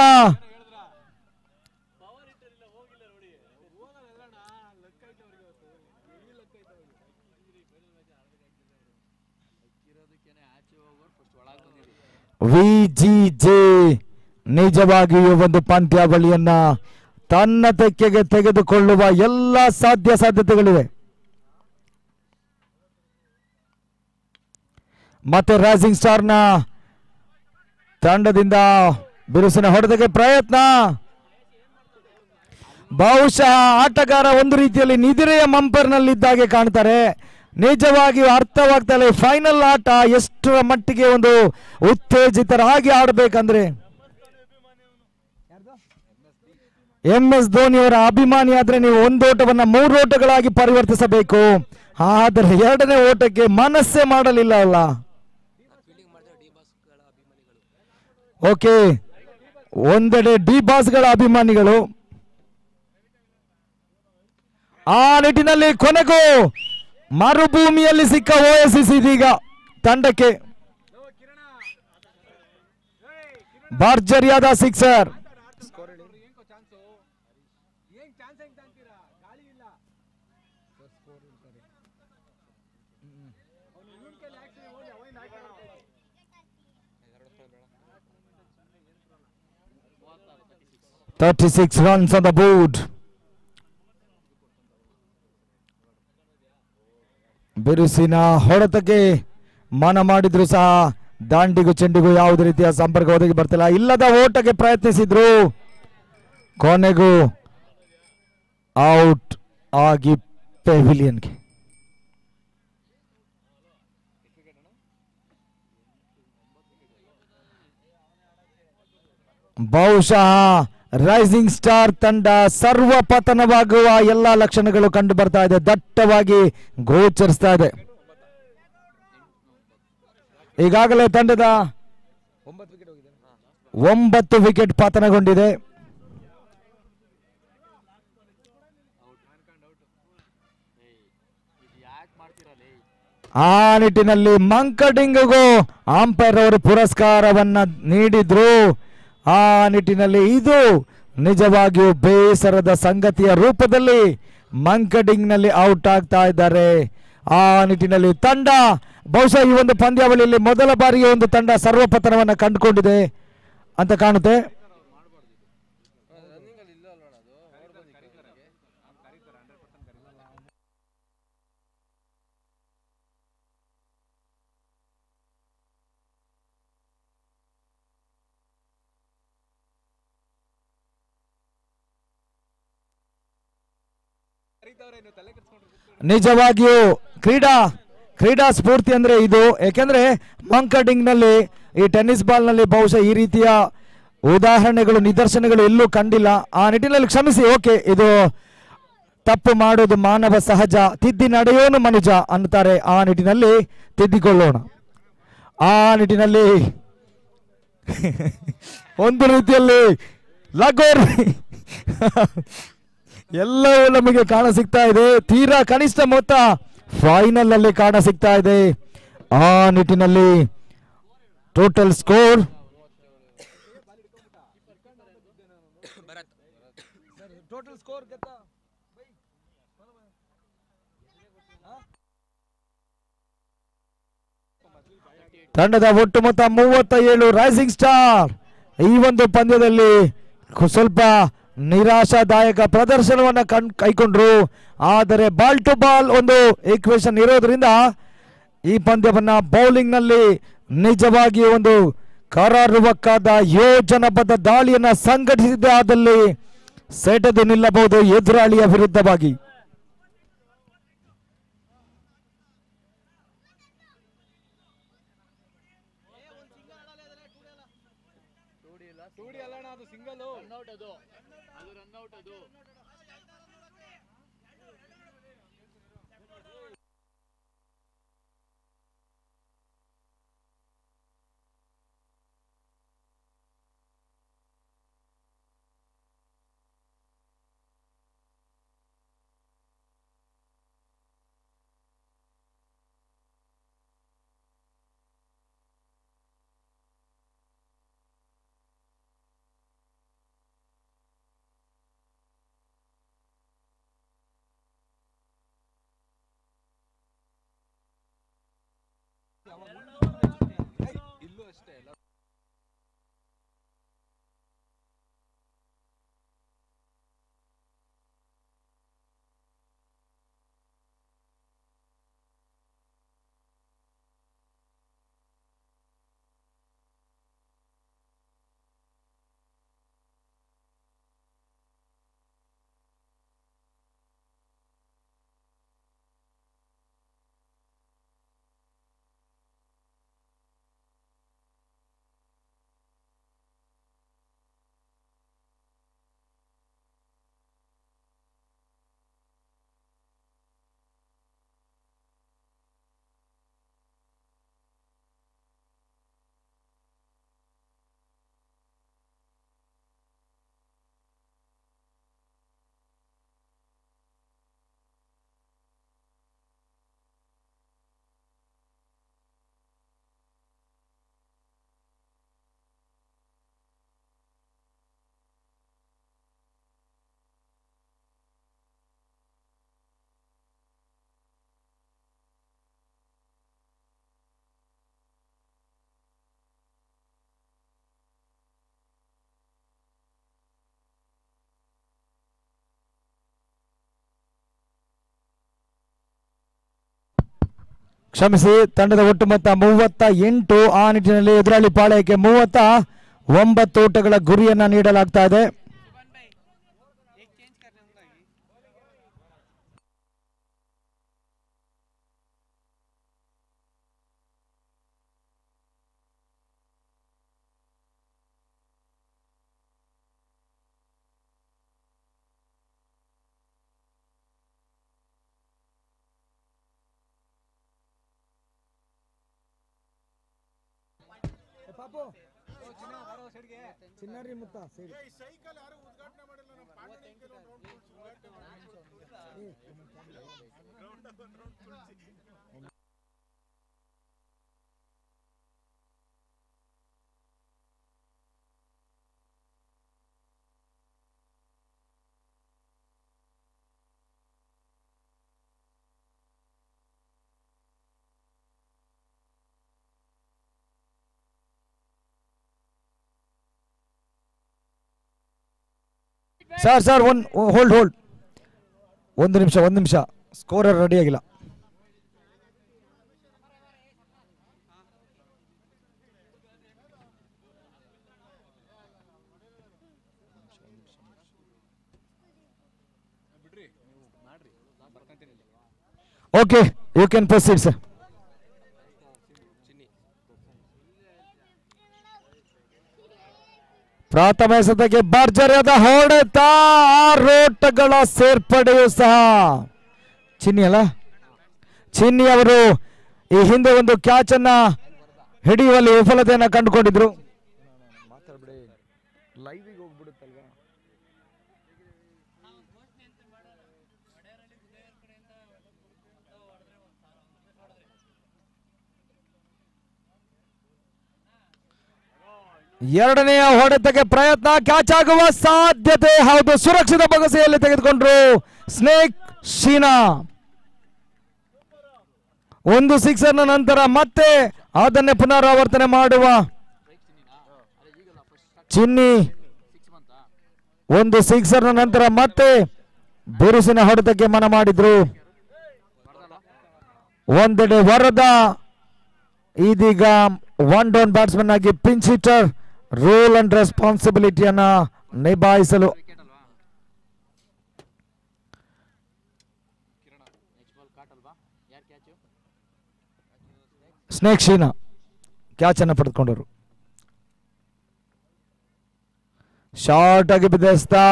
ವಿಜಿಜೆ ನಿಜವಾಗಿಯೂ ಒಂದು ಪಂದ್ಯಾವಳಿಯನ್ನ ತನ್ನ ತೆಕ್ಕೆಗೆ ತೆಗೆದುಕೊಳ್ಳುವ ಎಲ್ಲ ಸಾಧ್ಯತೆಗಳಿವೆ. ಮತ್ತೆ ರೈಸಿಂಗ್ ಸ್ಟಾರ್ ನ ತಂಡದಿಂದ ಬಿರುಸಿನ ಹೊಡೆತಕ್ಕೆ ಪ್ರಯತ್ನ. ಬಹುಶಃ ಆಟಗಾರ ಒಂದು ರೀತಿಯಲ್ಲಿ ನಿದಿರೆಯ ಮಂಪರ್ನಲ್ಲಿದ್ದಾಗೆ ಕಾಣ್ತಾರೆ. ನಿಜವಾಗಿಯೂ ಅರ್ಥವಾಗ್ತಾ ಇಲ್ಲ. ಫೈನಲ್ ಆಟ ಎಷ್ಟರ ಮಟ್ಟಿಗೆ ಒಂದು ಉತ್ತೇಜಿತರಾಗಿ ಆಡಬೇಕಂದ್ರೆ MS ಧೋನಿಯವರ ಅಭಿಮಾನಿ ಆದ್ರೆ ನೀವು ಒಂದು ಓಟವನ್ನ 3 ಓಟಗಳಾಗಿ ಪರಿವರ್ತಿಸಬೇಕು. ಆದರೆ 2ನೇ ಓಟಕ್ಕೆ ಮನಸ್ಸೇ ಮಾಡಲಿಲ್ಲ ಅಲ್ಲ. ಓಕೆ, ಒಂದೆಡೆ ಡಿ ಬಾಸ್ಗಳ ಅಭಿಮಾನಿಗಳು, ಆ ನಿಟ್ಟಿನಲ್ಲಿ ಕೊನೆಗೂ ಮರುಭೂಮಿಯಲ್ಲಿ ಸಿಕ್ಕ ಓಎಸ್ಸಿ ಇದೀಗ ತಂಡಕ್ಕೆ ಭರ್ಜರಿಯಾದ sixer. Thirty-six runs on the board. ಬಿರುಸಿನ ಹೊಡೆತಕ್ಕೆ ಮನ ಮಾಡಿದ್ರು ಸಹ ದಾಂಡಿಗೂ ಚೆಂಡಿಗೂ ಯಾವುದೇ ರೀತಿಯ ಸಂಪರ್ಕ ಒದಗಿ ಬರ್ತಿಲ್ಲ. ಇಲ್ಲದ ಓಟಕ್ಕೆ ಪ್ರಯತ್ನಿಸಿದ್ರು, ಕೊನೆಗೂ ಔಟ್ ಆಗಿ ಪೆವಿಲಿಯನ್ಗೆ. ಬಹುಶಃ ರೈಸಿಂಗ್ ಸ್ಟಾರ್ ತಂಡ ಸರ್ವ ಪತನವಾಗುವ ಎಲ್ಲ ಲಕ್ಷಣಗಳು ಕಂಡು ಬರ್ತಾ ಇದೆ, ದಟ್ಟವಾಗಿ ಗೋಚರಿಸ್ತಾ ಇದೆ. ಈಗಾಗಲೇ ತಂಡದ 9 ವಿಕೆಟ್ ಪತನಗೊಂಡಿದೆ. ಆ ನಿಟ್ಟಿನಲ್ಲಿ ಮಂಕಡಿಂಗ್ಗೂ ಅಂಪೈರ್ ಅವರು ಪುರಸ್ಕಾರವನ್ನ ನೀಡಿದ್ರು. ಆ ನಿಟ್ಟಿನಲ್ಲಿ ಇದು ನಿಜವಾಗಿಯೂ ಬೇಸರದ ಸಂಗತಿಯ ರೂಪದಲ್ಲಿ ಮಂಕಡಿಂಗ್ ನಲ್ಲಿ ಔಟ್ ಆಗ್ತಾ ಇದ್ದಾರೆ. ಆ ನಿಟ್ಟಿನಲ್ಲಿ ತಂಡ ಬಹುಶಃ ಈ ಒಂದು ಪಂದ್ಯಾವಳಿಯಲ್ಲಿ ಮೊದಲ ಬಾರಿಗೆ ಒಂದು ತಂಡ ಸರ್ವಪತನವನ್ನು ಕಂಡುಕೊಂಡಿದೆ ಅಂತ ಕಾಣುತ್ತೆ. ನಿಜವಾಗಿಯೂ ಕ್ರೀಡಾ ಸ್ಫೂರ್ತಿ ಅಂದ್ರೆ ಇದು. ಯಾಕೆಂದ್ರೆ ಮಂಕಡಿಂಗ್ ನಲ್ಲಿ ಈ ಟೆನ್ನಿಸ್ ಬಾಲ್ ನಲ್ಲಿ ಬಹುಶಃ ಈ ರೀತಿಯ ಉದಾಹರಣೆಗಳು ನಿದರ್ಶನಗಳು ಎಲ್ಲೂ ಕಂಡಿಲ್ಲ. ಆ ನಿಟ್ಟಿನಲ್ಲಿ ಕ್ಷಮಿಸಿ, ಓಕೆ, ಇದು ತಪ್ಪು ಮಾಡೋದು ಮಾನವ ಸಹಜ, ತಿದ್ದಿ ನಡೆಯೋನು ಮನುಜ ಅಂತಾರೆ. ಆ ನಿಟ್ಟಿನಲ್ಲಿ ತಿದ್ದಿಕೊಳ್ಳೋಣ. ಆ ನಿಟ್ಟಿನಲ್ಲಿ ಒಂದು ರೀತಿಯಲ್ಲಿ ಲಗೋರಿ ಎಲ್ಲವೂ ನಮಗೆ ಕಾಣ ಸಿಗ್ತಾ ಇದೆ. ತೀರಾ ಕನಿಷ್ಠ ಮೊತ್ತ ಫೈನಲ್ ಅಲ್ಲಿ ಕಾಣ ಸಿಗ್ತಾ ಇದೆ. ಆ ನಿಟ್ಟಿನಲ್ಲಿ ಟೋಟಲ್ ಸ್ಕೋರ್ ತಂಡದ ಒಟ್ಟು ಮೊತ್ತ 37. ರೈಸಿಂಗ್ ಸ್ಟಾರ್ ಈ ಒಂದು ಪಂದ್ಯದಲ್ಲಿ ಸ್ವಲ್ಪ ನಿರಾಶಾದಾಯಕ ಪ್ರದರ್ಶನವನ್ನ ಕೈಕೊಂಡ್ರು. ಆದರೆ ಬಾಲ್ ಟು ಬಾಲ್ ಒಂದು ಈಕ್ವೇಷನ್ ಇರೋದ್ರಿಂದ ಈ ಪಂದ್ಯವನ್ನ ಬೌಲಿಂಗ್ ನಲ್ಲಿ ನಿಜವಾಗಿ ಒಂದು ಕರಾರುವಕ್ಕಾದ ಯೋಜನಾಬದ್ಧ ದಾಳಿಯನ್ನ ಸಂಘಟಿಸಿದ ಆದಲ್ಲಿ ಸೆಟೆದು ನಿಲ್ಲಬಹುದು ಎದುರಾಳಿಯ ವಿರುದ್ಧವಾಗಿ. ಕ್ಷಮಿಸಿ, ತಂಡದ ಒಟ್ಟು ಮೊತ್ತ 38. ಆ ನಿಟ್ಟಿನಲ್ಲಿ ಎದುರಾಳಿ ಪಾಳಯಕ್ಕೆ 39 ಓಟಗಳ ಗುರಿಯನ್ನ ನೀಡಲಾಗ್ತಾ ಇದೆ. ಸರ್ ಹೋಲ್ಡ್ ಒಂದು ನಿಮಿಷ ಸ್ಕೋರರ್ ರೆಡಿ ಆಗಿಲ್ಲ. Okay, you can proceed sir. ಪ್ರಾಥಮ ಎಸೆತಕ್ಕೆ ಭರ್ಜರಿಯಾದ ಹೊಡೆತ, 6 ಓಟಗಳ ಸೇರ್ಪಡೆಯೂ ಸಹ ಚಿನ್ನಿ ಅವರು ಈ ಹಿಂದೆ ಒಂದು ಕ್ಯಾಚ್ ಅನ್ನ ಹಿಡಿಯುವಲ್ಲಿ ವಿಫಲತೆಯನ್ನು ಕಂಡುಕೊಂಡಿದ್ರು. ಮಾತಾಡ್ಬಿಡಿ, ಲೈವಿಗೆ ಹೋಗ್ಬಿಡುತ್ತಲ್ವಾ. ಎರಡನೆಯ ಹೊಡೆತಕ್ಕೆ ಪ್ರಯತ್ನ, ಕ್ಯಾಚ್ ಆಗುವ ಸಾಧ್ಯತೆ. ಹೌದು, ಸುರಕ್ಷಿತ ಬಗಸೆಯಲ್ಲಿ ತೆಗೆದುಕೊಂಡ್ರು ಸ್ನೇಕ್ ಶೀನಾ. ಒಂದು ಸಿಕ್ಸರ್ನ ನಂತರ ಮತ್ತೆ ಅದನ್ನೇ ಪುನರಾವರ್ತನೆ ಮಾಡುವ ಚಿನ್ನಿ. ಒಂದು ಸಿಕ್ಸರ್ನ ನಂತರ ಮತ್ತೆ ಬಿರುಸಿನ ಹೊಡೆತಕ್ಕೆ ಮನ ಮಾಡಿದ್ರು. ಒಂದೆಡೆ ವರದ ಇದೀಗ ಒನ್ ಡೌನ್ ಬ್ಯಾಟ್ಸ್ಮನ್ ಆಗಿ ಪಿಂಚ್ ಹಿಟ್ಟರ್ ರೋಲ್ ಅಂಡ್ ರೆಸ್ಪಾನ್ಸಿಬಿಲಿಟಿಯನ್ನ ನಿಭಾಯಿಸಲು ಸ್ನೇಕ್ ಶೀನಾ ಕ್ಯಾಚ್ ಅನ್ನು ಪಡೆದುಕೊಂಡರು. ಶಾರ್ಟ್ ಆಗಿ ಬಿದ್ದಿಸ್ತಾ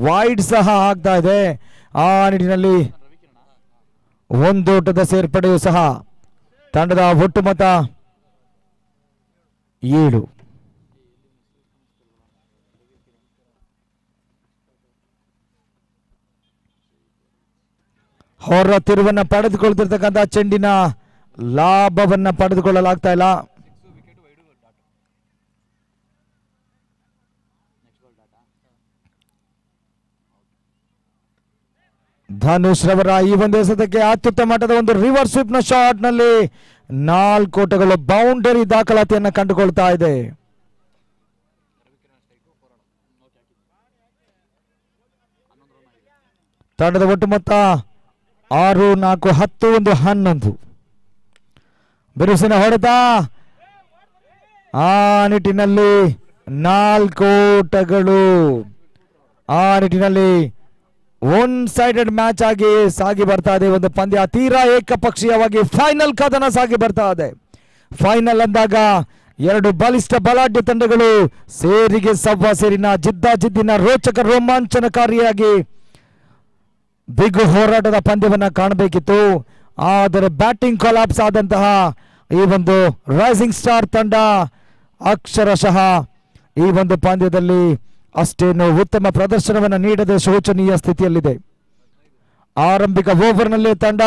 ವೈಡ್ ಸಹ ಆಗ್ತಾ ಇದೆ. ಆ ನಿಟ್ಟಿನಲ್ಲಿ ಒಂದೋಟದ ಸೇರ್ಪಡೆಯೂ ಸಹ ತಂಡದ ಒಟ್ಟು ಮೊತ್ತ 7. ಹೊರ ತಿರುವನ್ನ ಪಡೆದುಕೊಳ್ತಿರ್ತಕ್ಕಂಥ ಚೆಂಡಿನ ಲಾಭವನ್ನ ಪಡೆದುಕೊಳ್ಳಲಾಗ್ತಾ ಇಲ್ಲ. ಧನುಷ್ ರವರ ಈ ಒಂದು ಎಸೆತಕ್ಕೆ ಅತ್ಯುತ್ತಮ ಮಟ್ಟದ ಒಂದು ರಿವರ್ಸ್ ಸ್ವೀಪ್ ನ ಶಾಟ್ ನಲ್ಲಿ 4 ಓಟಗಳು ಬೌಂಡರಿ ದಾಖಲಾತಿಯನ್ನು ಕಂಡುಕೊಳ್ತಾ ಇದೆ. ತಂಡದ ಒಟ್ಟು ಮೊತ್ತ 6, 4, 10, 1, 11. ಬಿರುಸಿನ ಹೊಡೆತ, ಆ ನಿಟ್ಟಿನಲ್ಲಿ 4 ಓಟಗಳು. ಆ ನಿಟ್ಟಿನಲ್ಲಿ ಒನ್ ಸೈಡೆಡ್ ಮ್ಯಾಚ್ ಆಗಿ ಸಾಗಿ ಬರ್ತಾ ಇದೆ ಒಂದು ಪಂದ್ಯ. ತೀರಾ ಏಕಪಕ್ಷೀಯವಾಗಿ ಫೈನಲ್ ಕದನ ಸಾಗಿ ಬರ್ತಾ ಇದೆ. ಫೈನಲ್ ಅಂದಾಗ 2 ಬಲಿಷ್ಠ ಬಲಾಢ್ಯ ತಂಡಗಳು ಸೇರಿಗೆ ಸವ್ವಾ ಸೇರಿನ ಜಿದ್ದಿನ ರೋಚಕ ರೋಮಾಂಚನಕಾರಿಯಾಗಿ ಬಿಗು ಹೋರಾಟದ ಪಂದ್ಯವನ್ನ ಕಾಣಬೇಕಿತ್ತು. ಆದರೆ ಬ್ಯಾಟಿಂಗ್ ಕೊಲಾಪ್ಸ್ ಆದಂತಹ ಈ ಒಂದು ರೈಸಿಂಗ್ ಸ್ಟಾರ್ ತಂಡ ಅಕ್ಷರಶಃ ಈ ಒಂದು ಪಂದ್ಯದಲ್ಲಿ ಅಷ್ಟೇನು ಉತ್ತಮ ಪ್ರದರ್ಶನವನ್ನು ನೀಡದೆ ಶೋಚನೀಯ ಸ್ಥಿತಿಯಲ್ಲಿದೆ. ಆರಂಭಿಕ ಓವರ್ನಲ್ಲಿ ತಂಡ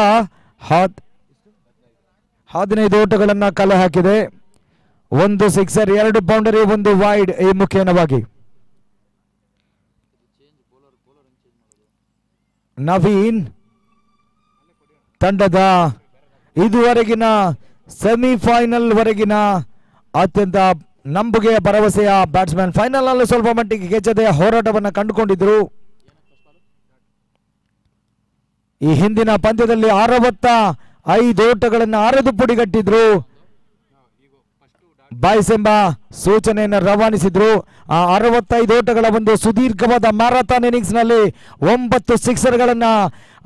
15 ಓಟಗಳನ್ನು ಕಲೆ ಹಾಕಿದೆ. 1 ಸಿಕ್ಸರ್, 2 ಬೌಂಡರಿ, 1 ವೈಡ್ ಈ ಮುಖೇನವಾಗಿ. ನವೀನ್ ತಂಡದ ಇದುವರೆಗಿನ ಸೆಮಿಫೈನಲ್ ವರೆಗಿನ ಅತ್ಯಂತ ನಂಬುಗೆಯ ಭರವಸೆಯ ಬ್ಯಾಟ್ಸ್ಮನ್. ಫೈನಲ್ ನಲ್ಲಿ ಸ್ವಲ್ಪ ಮಟ್ಟಿಗೆ ಗೆಜ್ಜೆಯ ಹೋರಾಟವನ್ನು ಕಂಡುಕೊಂಡಿದ್ರು. ಈ ಹಿಂದಿನ ಪಂದ್ಯದಲ್ಲಿ 65 ಓಟಗಳನ್ನು ಅರೆದು ಪುಡಿಗಟ್ಟಿದ್ರು. ಬಾಯ್ಸ್ ಎಂಬ ಸೂಚನೆಯನ್ನು ರವಾನಿಸಿದ್ರು. ಆ 65 ಓಟಗಳ ಒಂದು ಸುದೀರ್ಘವಾದ ಮ್ಯಾರಥಾನ್ ಇನ್ನಿಂಗ್ಸ್ ನಲ್ಲಿ 9 ಸಿಕ್ಸರ್ಗಳನ್ನ,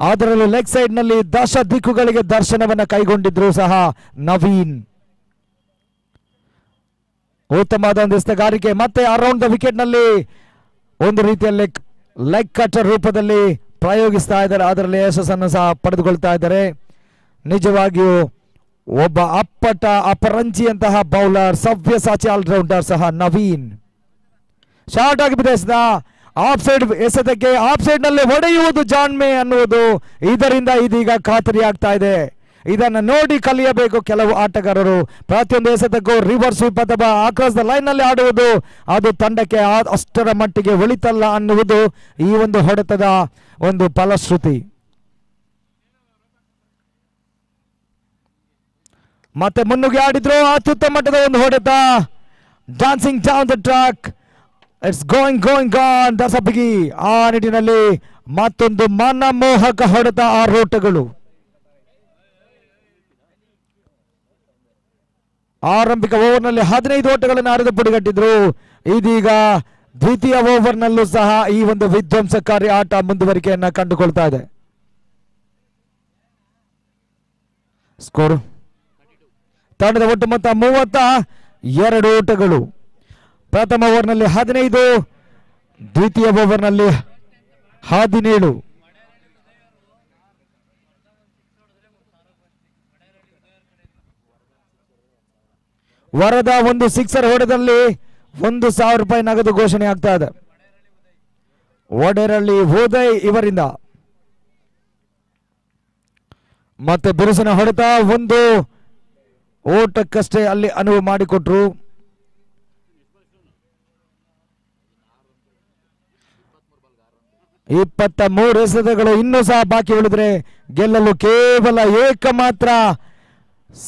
ಅದರಲ್ಲೂ ಲೆಗ್ ಸೈಡ್ ನಲ್ಲಿ 10 ದಿಕ್ಕುಗಳಿಗೆ ದರ್ಶನವನ್ನ ಕೈಗೊಂಡಿದ್ರು ಸಹ ನವೀನ್. ಉತ್ತಮವಾದ ಒಂದು ಎಸೆತಗಾರಿಕೆ. ಮತ್ತೆ ಅರೌಂಡ್ ದ ವಿಕೆಟ್ ನಲ್ಲಿ ಒಂದು ರೀತಿಯ ಲೆಗ್ ಕಟರ್ ರೂಪದಲ್ಲಿ ಪ್ರಯೋಗಿಸ್ತಾ ಇದ್ದಾರೆ. ಅದರಲ್ಲಿ ಯಶಸ್ಸನ್ನು ಸಹ ಪಡೆದುಕೊಳ್ತಾ ಇದ್ದಾರೆ. ನಿಜವಾಗಿಯೂ ಒಬ್ಬ ಅಪರಂಜಿಯಂತಹ ಬೌಲರ್, ಸವ್ಯಸಾಚಿ ಆಲ್ರೌಂಡರ್ ಸಹ ನವೀನ್. ಶಾರ್ಟ್ ಆಗಿ ಬಿದ್ದ ಆಫ್ ಸೈಡ್ ಎಸೆತಕ್ಕೆ ಆಫ್ ಸೈಡ್ ನಲ್ಲಿ ಹೊಡೆಯುವುದು ಜಾನ್ ಮೇ ಅನ್ನುವುದು ಇದರಿಂದ ಇದೀಗ ಖಾತರಿ ಆಗ್ತಾ ಇದೆ. ಇದನ್ನು ನೋಡಿ ಕಲಿಯಬೇಕು ಕೆಲವು ಆಟಗಾರರು. ಪ್ರತಿಯೊಂದು ಎಸೆತಕ್ಕೂ ರಿವರ್ಸ್ ಸ್ವೀಪ್ ಅಥವಾ ಆಕ್ರಾಸ್ ದ ಲೈನ್ ನಲ್ಲಿ ಆಡುವುದು ಅದು ತಂಡಕ್ಕೆ ಅಷ್ಟರ ಮಟ್ಟಿಗೆ ಒಳಿತಲ್ಲ ಅನ್ನುವುದು ಈ ಒಂದು ಹೊಡೆತದ ಒಂದು ಫಲಶ್ರುತಿ. ಮತ್ತೆ ಮುನ್ನುಗ್ಗಿ ಆಡಿದ್ರು. ಅತ್ಯುತ್ತಮ ಮಟ್ಟದ ಒಂದು ಹೊಡೆತ. Dancing down the track, it's going on that's a ಬಿಗಿ. ಆ ನಿಟ್ಟಿನಲ್ಲಿ ಮತ್ತೊಂದು ಮನಮೋಹಕ ಹೊಡೆತ. 6 ಓಟಗಳು. ಆರಂಭಿಕ ಓವರ್ನಲ್ಲಿ 15 ಓಟಗಳನ್ನು ಅರೆದು ಪುಡಿಗಟ್ಟಿದ್ರು. ಇದೀಗ ದ್ವಿತೀಯ ಓವರ್ನಲ್ಲೂ ಸಹ ಈ ಒಂದು ವಿಧ್ವಂಸಕಾರಿ ಆಟ ಮುಂದುವರಿಕೆಯನ್ನ ಕಂಡುಕೊಳ್ತಾ ಇದೆ. ಸ್ಕೋರ್ ತಂಡದ ಒಟ್ಟು ಮೊತ್ತ 32 ಓಟಗಳು. ಪ್ರಥಮ ಓವರ್ನಲ್ಲಿ 15, ದ್ವಿತೀಯ ಓವರ್ನಲ್ಲಿ 17. ವರದ ಒಂದು ಸಿಕ್ಸರ್ ಹೊಡೆದಲ್ಲಿ 1,000 ರೂಪಾಯಿ ನಗದು ಘೋಷಣೆ ಆಗ್ತಾ ಇದೆ. ಒಡೆರಳ್ಳಿ ಉದಯ್ ಇವರಿಂದ ಮತ್ತೆ ಬಿರುಸಿನ ಹೊಡೆತ, ಒಂದು ಓಟಕ್ಕಷ್ಟೇ ಅಲ್ಲಿ ಅನುವು ಮಾಡಿಕೊಟ್ರು. ಇಪ್ಪತ್ತ 23 ಎಸೆತಗಳು ಇನ್ನೂ ಸಹ ಬಾಕಿ ಉಳಿದ್ರೆ ಗೆಲ್ಲಲು ಕೇವಲ ಏಕಮಾತ್ರ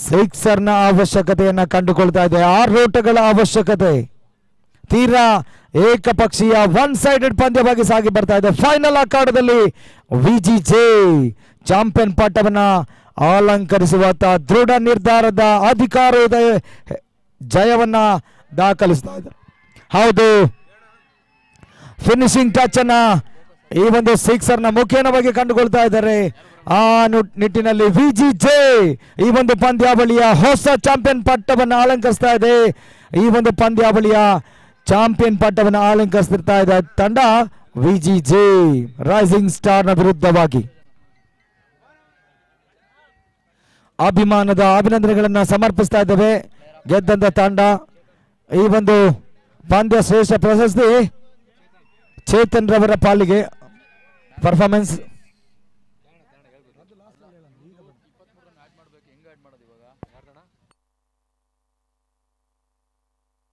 ಸಿಕ್ಸರ್ನ ಅವಶ್ಯಕತೆಯನ್ನ ಕಂಡುಕೊಳ್ತಾ ಇದೆ. 6 ಓಟಗಳ ಅವಶ್ಯಕತೆ. ತೀರಾ ಏಕಪಕ್ಷೀಯ ಒನ್ ಸೈಡೆಡ್ ಪಂದ್ಯವಾಗಿ ಸಾಗಿ ಬರ್ತಾ ಇದೆ. ಫೈನಲ್ ಅಖಾಡದಲ್ಲಿ ವಿಜಿಜೆ ಚಾಂಪಿಯನ್ ಪಟ್ಟವನ್ನ ಅಲಂಕರಿಸುವಂತ ದೃಢ ನಿರ್ಧಾರದ ಅಧಿಕಾರದ ಜಯವನ್ನ ದಾಖಲಿಸ್ತಾ ಇದೆ. ಹೌದು, ಫಿನಿಶಿಂಗ್ ಟಚ್ ಅನ್ನ ಈ ಒಂದು ಸಿಕ್ಸರ್ನ ಮುಖೇನವಾಗಿ ಕಂಡುಕೊಳ್ತಾ ಇದ್ದಾರೆ. ಆ ನಿಟ್ಟಿನಲ್ಲಿ ವಿಜಿಜೆ ಈ ಒಂದು ಪಂದ್ಯಾವಳಿಯ ಹೊಸ ಚಾಂಪಿಯನ್ ಪಟ್ಟವನ್ನು ಅಲಂಕರಿಸ್ತಾ ಇದೆ. ಈ ಒಂದು ಪಂದ್ಯಾವಳಿಯ ಚಾಂಪಿಯನ್ ಪಟ್ಟವನ್ನು ಅಲಂಕರಿಸ್ತಿರ್ತಾ ಇದೆ ತಂಡ ವಿಜಿಜೆ ರೈಸಿಂಗ್ ಸ್ಟಾರ್ ನ ವಿರುದ್ಧವಾಗಿ. ಅಭಿಮಾನದ ಅಭಿನಂದನೆಗಳನ್ನ ಸಮರ್ಪಿಸ್ತಾ ಇದ್ದೇವೆ ಗೆದ್ದಂತ ತಂಡ. ಈ ಒಂದು ಪಂದ್ಯ ಶ್ರೇಷ್ಠ ಪ್ರಶಸ್ತಿ ಚೇತನ್ ರವರ ಪಾಲಿಗೆ. ಪರ್ಫಾರ್ಮೆನ್ಸ್